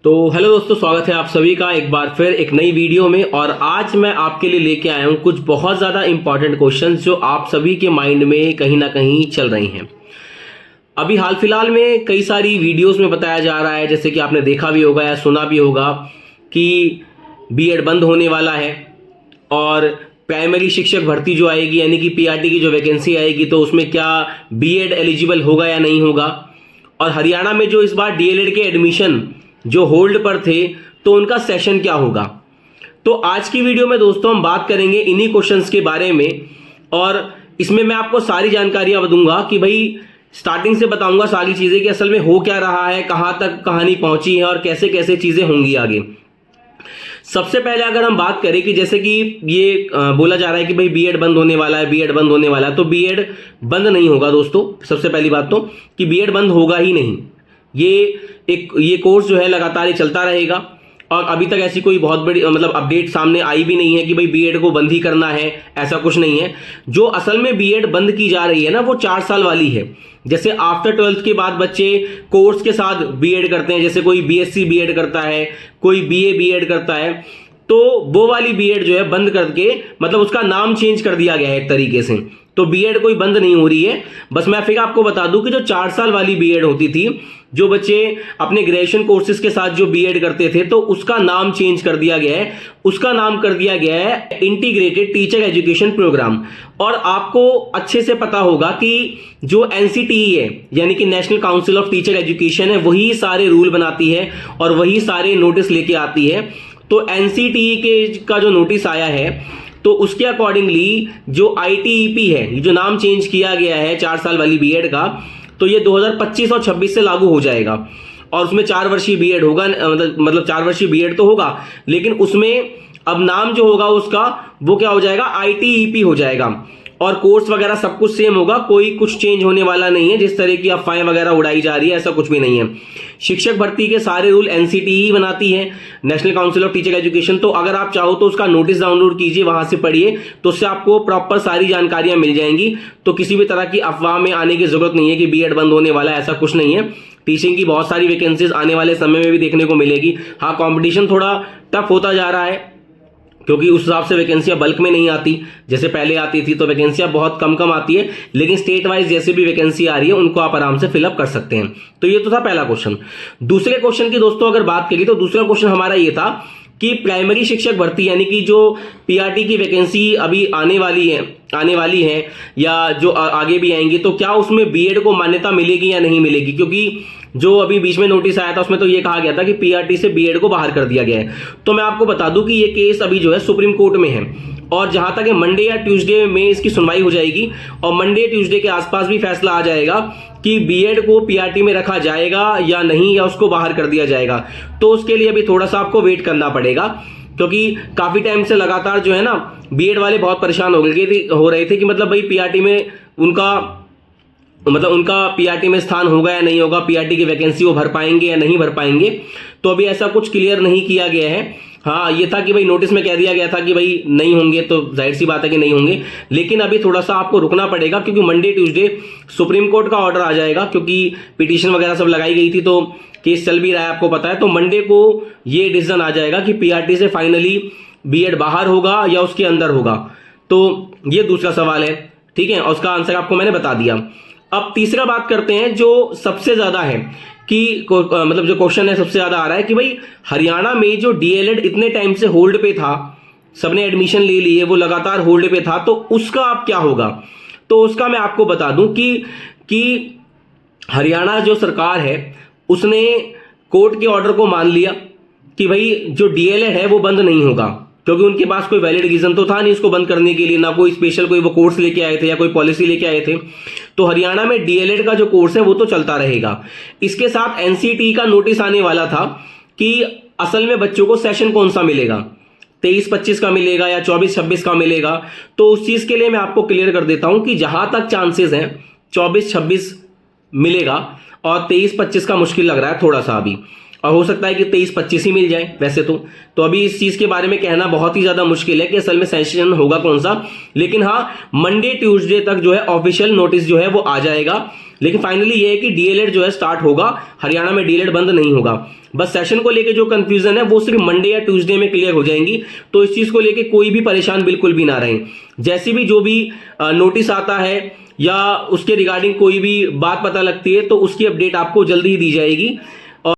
तो हेलो दोस्तों, स्वागत है आप सभी का एक बार फिर एक नई वीडियो में। और आज मैं आपके लिए लेके आया हूं कुछ बहुत ज़्यादा इंपॉर्टेंट क्वेश्चंस जो आप सभी के माइंड में कहीं ना कहीं चल रही हैं। अभी हाल फिलहाल में कई सारी वीडियोस में बताया जा रहा है, जैसे कि आपने देखा भी होगा या सुना भी होगा कि बीएड बंद होने वाला है और प्राइमरी शिक्षक भर्ती जो आएगी यानी कि पीआरटी की जो वैकेंसी आएगी तो उसमें क्या बीएड एलिजिबल होगा या नहीं होगा। और हरियाणा में जो इस बार डीएलएड के एडमिशन जो होल्ड पर थे तो उनका सेशन क्या होगा। तो आज की वीडियो में दोस्तों हम बात करेंगे इन्हीं क्वेश्चंस के बारे में और इसमें मैं आपको सारी जानकारियां दूंगा कि भाई स्टार्टिंग से बताऊंगा सारी चीजें कि असल में हो क्या रहा है, कहां तक कहानी पहुंची है और कैसे कैसे चीजें होंगी आगे। सबसे पहले अगर हम बात करें कि जैसे कि ये बोला जा रहा है कि भाई बीएड बंद होने वाला है, बीएड बंद होने वाला है, तो बीएड बंद नहीं होगा दोस्तों। सबसे पहली बात तो कि बीएड बंद होगा ही नहीं। ये कोर्स जो है लगातार ही चलता रहेगा और अभी तक ऐसी कोई बहुत बड़ी अपडेट सामने आई भी नहीं है कि भाई बीएड को बंद ही करना है, ऐसा कुछ नहीं है। जो असल में बीएड बंद की जा रही है ना वो 4 साल वाली है। जैसे आफ्टर 12th के बाद बच्चे कोर्स के साथ बीएड करते हैं, जैसे कोई बीएससी बीएड करता है, कोई बीए बीएड करता है, तो वो वाली बीएड जो है बंद करके उसका नाम चेंज कर दिया गया है एक तरीके से। तो बीएड कोई बंद नहीं हो रही है। बस मैं फिर आपको बता दूं कि जो 4 साल वाली बीएड होती थी, जो बच्चे अपने ग्रेजुएशन कोर्सेज के साथ जो बीएड करते थे, तो उसका नाम चेंज कर दिया गया है। उसका नाम कर दिया गया है इंटीग्रेटेड टीचर एजुकेशन प्रोग्राम। और आपको अच्छे से पता होगा कि जो एनसीटीई है यानी कि national council of teacher education है, वही सारे रूल बनाती है और वही सारे नोटिस लेके आती है। तो एनसीटीई के का जो नोटिस आया है तो उसके अकॉर्डिंगली जो आईटीईपी है, जो नाम चेंज किया गया है 4 साल वाली बीएड का, तो ये 2025 और 26 से लागू हो जाएगा। और उसमें 4 वर्षीय बीएड होगा, 4 वर्षीय बीएड तो होगा, लेकिन उसमें अब नाम जो होगा उसका वो क्या हो जाएगा, आईटीईपी हो जाएगा। और कोर्स वगैरह सब कुछ सेम होगा, कोई कुछ चेंज होने वाला नहीं है। जिस तरह की अफवाहें वगैरह उड़ाई जा रही है ऐसा कुछ भी नहीं है। शिक्षक भर्ती के सारे रूल एनसीटीई बनाती है, national council of teacher education. तो अगर आप चाहो तो उसका नोटिस डाउनलोड कीजिए, वहां से पढ़िए, तो उससे आपको प्रॉपर सारी जानकारियां मिल जाएंगी। तो किसी भी तरह की अफवाह में आने की जरूरत नहीं है कि बीएड बंद होने वाला है, ऐसा कुछ नहीं है। टीचिंग की बहुत सारी वैकेंसीज आने वाले समय में भी देखने को मिलेगी। हाँ, कॉम्पिटिशन थोड़ा टफ होता जा रहा है क्योंकि उस हिसाब से वैकेंसियां बल्क में नहीं आती, जैसे पहले आती थी। तो वैकेंसियां बहुत कम कम आती है, लेकिन स्टेट वाइज जैसे भी वैकेंसी आ रही है उनको आप आराम से फिलअप कर सकते हैं। तो ये तो था पहला क्वेश्चन। दूसरे क्वेश्चन की दोस्तों अगर बात करें तो दूसरा क्वेश्चन हमारा ये था कि प्राइमरी शिक्षक भर्ती यानी कि जो पीआरटी की वैकेंसी अभी आने वाली है या जो आगे भी आएंगी, तो क्या उसमें बीएड को मान्यता मिलेगी या नहीं मिलेगी। क्योंकि जो अभी बीच में नोटिस आया था उसमें तो ये कहा गया था कि पीआरटी से बीएड को बाहर कर दिया गया है। तो मैं आपको बता दूं कि ये केस अभी जो है सुप्रीम कोर्ट में है और जहां तक है मंडे या ट्यूसडे में इसकी सुनवाई हो जाएगी और मंडे ट्यूसडे के आसपास भी फैसला आ जाएगा कि बीएड को पीआरटी में रखा जाएगा या नहीं, या उसको बाहर कर दिया जाएगा। तो उसके लिए अभी थोड़ा सा आपको वेट करना पड़ेगा, क्योंकि काफी टाइम से लगातार जो है ना बीएड वाले बहुत परेशान हो रहे थे कि भाई पीआरटी में उनका पीआरटी में स्थान होगा या नहीं होगा, पीआरटी की वैकेंसी वो भर पाएंगे या नहीं भर पाएंगे। तो अभी ऐसा कुछ क्लियर नहीं किया गया है। हाँ, ये था कि भाई नोटिस में कह दिया गया था कि भाई नहीं होंगे, तो जाहिर सी बात है कि नहीं होंगे। लेकिन अभी थोड़ा सा आपको रुकना पड़ेगा क्योंकि मंडे ट्यूसडे सुप्रीम कोर्ट का ऑर्डर आ जाएगा, क्योंकि पिटीशन वगैरह सब लगाई गई थी तो केस चल भी रहा है, आपको पता है। तो मंडे को ये डिसीजन आ जाएगा कि पीआरटी से फाइनली बीएड बाहर होगा या उसके अंदर होगा। तो ये दूसरा सवाल है, ठीक है, और उसका आंसर आपको मैंने बता दिया। अब तीसरा बात करते हैं जो सबसे ज्यादा है कि जो क्वेश्चन है सबसे ज्यादा आ रहा है कि भाई हरियाणा में जो डीएलएड इतने टाइम से होल्ड पे था, सबने एडमिशन ले लिए, वो लगातार होल्ड पे था, तो उसका अब क्या होगा। तो उसका मैं आपको बता दूं कि हरियाणा जो सरकार है उसने कोर्ट के ऑर्डर को मान लिया कि भाई जो डीएलएड है वो बंद नहीं होगा, क्योंकि उनके पास कोई वैलिड रीजन तो था नहीं इसको बंद करने के लिए, ना कोई स्पेशल कोई वो कोर्स लेके आए थे या कोई पॉलिसी लेके आए थे। तो हरियाणा में डीएलएड का जो कोर्स है वो तो चलता रहेगा। इसके साथ एनसीटी का नोटिस आने वाला था कि असल में बच्चों को सेशन कौन सा मिलेगा, 23-25 का मिलेगा या 24-26 का मिलेगा। तो उस चीज के लिए मैं आपको क्लियर कर देता हूं कि जहां तक चांसेस हैं 24-26 मिलेगा और 23-25 का मुश्किल लग रहा है थोड़ा सा अभी, और हो सकता है कि 23-25 ही मिल जाए वैसे तो अभी इस चीज के बारे में कहना बहुत ही ज्यादा मुश्किल है कि असल में सेशन होगा कौन सा। लेकिन हाँ, मंडे ट्यूसडे तक जो है ऑफिशियल नोटिस जो है वो आ जाएगा लेकिन फाइनली ये है कि डीएलएड जो है स्टार्ट होगा, हरियाणा में डीएलएड बंद नहीं होगा। बस सेशन को लेके जो कंफ्यूजन है वो सिर्फ मंडे या ट्यूसडे में क्लियर हो जाएंगी, तो इस चीज को लेके कोई भी परेशान बिल्कुल भी ना रहें। जैसे भी जो भी नोटिस आता है या उसके रिगार्डिंग कोई भी बात पता लगती है तो उसकी अपडेट आपको जल्दी ही दी जाएगी।